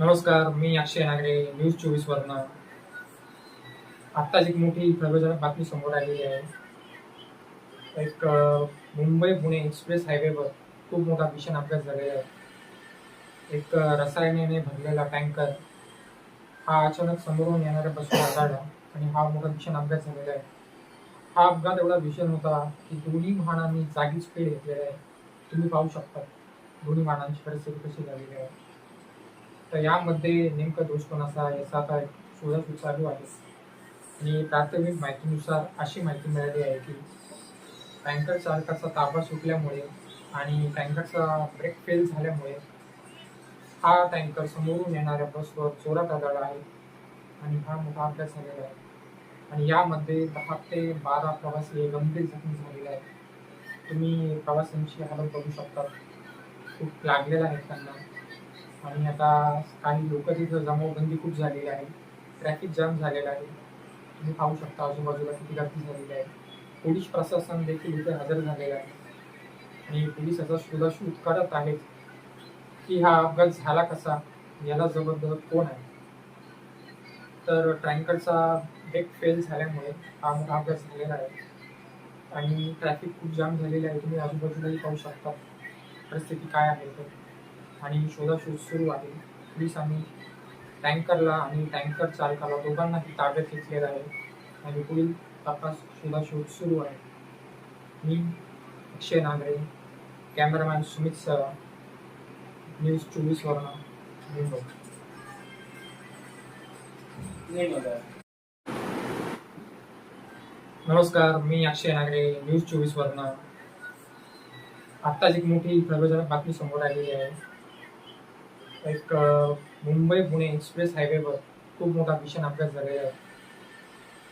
नमस्कार, मी अक्षय नागरे, न्यूज 24 वरनं. आत्ताच एक मोठी खळबळजनक बातमी समोर आलेली आहे. एक मुंबई-पुणे एक्सप्रेस हायवेवर खूप मोठा भीषण अपघात झालेला आहे. एक रसायनाने भरलेला टँकर हा अचानक समोरून येणाऱ्या बसवर आदळला आणि हा मोठा भीषण अपघात झालेला आहे. हा अपघात एवढा भीषण होता की दोन्ही वाहनांनी जागीच पेट घेतलेला आहे. तुम्ही पाहू शकता दोन्ही वाहनांची परिस्थिती कशी झालेली आहे. तर यामध्ये नेमका दोष कोणाचा याचा आता शोधाशोध चालू आहे. आणि प्राथमिक माहितीनुसार अशी माहिती मिळाली आहे की टँकर चालकाचा ताबा सुटल्यामुळे आणि टँकरचा ब्रेक फेल झाल्यामुळे हा टँकर समोरून येणाऱ्या बसवर जोरात आदळला आहे आणि हा मोठा अपघात झालेला आहे. आणि यामध्ये 10 ते 12 प्रवासी हे गंभीर जखमी झालेले आहेत. तुम्ही प्रवाशांची हालत बघू शकता, खूप लागलेला आहे त्यांना. आणि आता काही लोक तिथं जमावबंदी खूप झालेली आहे, ट्रॅफिक जाम झालेला आहे. तुम्ही पाहू शकता आजूबाजूला किती गर्दी झालेली आहे. पोलीस प्रशासन देखील इथे हजर झालेलं आहे आणि पोलीस याचा शोधाशोध करत आहेत की हा अपघात झाला कसा, याला जबाबदार कोण आहे. तर टँकरचा ब्रेक फेल झाल्यामुळे हा मोठा अपघात झालेला आहे आणि ट्रॅफिक खूप जाम झालेली आहे. तुम्ही आजूबाजूलाही पाहू शकता परिस्थिती काय आहे तर. आणि शोधाशोध सुरू आहे. पोलिसांनी टँकरला आणि टँकर चालकाला दोघांनाही ताब्यात घेतलेलं आहे आणि पुढील तपास शोधाशोध सुरू आहे. मी अक्षय नागरे, कॅमेरामॅन सुमित सह, न्यूज 24 वरनं मुंबई. नमस्कार, मी अक्षय नागरे, न्यूज 24 वरनं. आत्ताच एक मोठी खळबळजनक बातमी समोर आलेली आहे. एक मुंबई-पुणे एक्सप्रेस हायवेवर खूप मोठा भीषण अपघात झालेला आहे.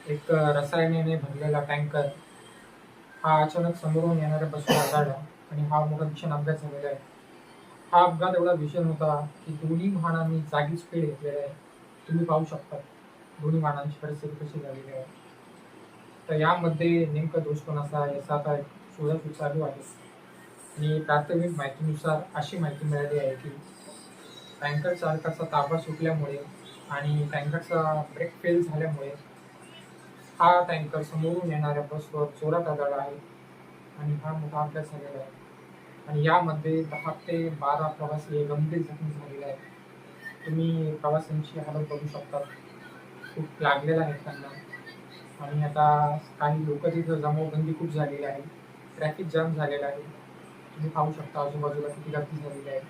एक रसायनाने भरलेला टँकर हा अचानक समोरून येणाऱ्या बसवर आदळला आणि हा मोठा भीषण अपघात झालेला आहे. हा अपघात एवढा भीषण होता की दोन्ही वाहनांनी जागीच पेट घेतलेला आहे. तुम्ही पाहू शकता दोन्ही वाहनांची परिस्थिती कशी झालेली आहे. तर यामध्ये नेमका दोष कोणाचा याचा आता शोधाशोध चालू आहे. आणि प्राथमिक माहितीनुसार अशी माहिती मिळाली आहे की टँकर चालकाचा ताबा सुटल्यामुळे आणि टँकरचा ब्रेक फेल झाल्यामुळे हा टँकर समोरून येणाऱ्या बसवर जोरात आदळला आहे आणि हा मोठा अपघात झालेला आहे. आणि यामध्ये 10 ते 12 प्रवासी हे गंभीर जखमी झालेले आहेत. तुम्ही प्रवाशांची हालत बघू शकता, खूप लागलेला आहे त्यांना. आणि आता काही लोक तिथं जमावबंदी खूप झालेली आहे, ट्रॅफिक जाम झालेला आहे. तुम्ही पाहू शकता आजूबाजूला किती गर्दी झालेली आहे.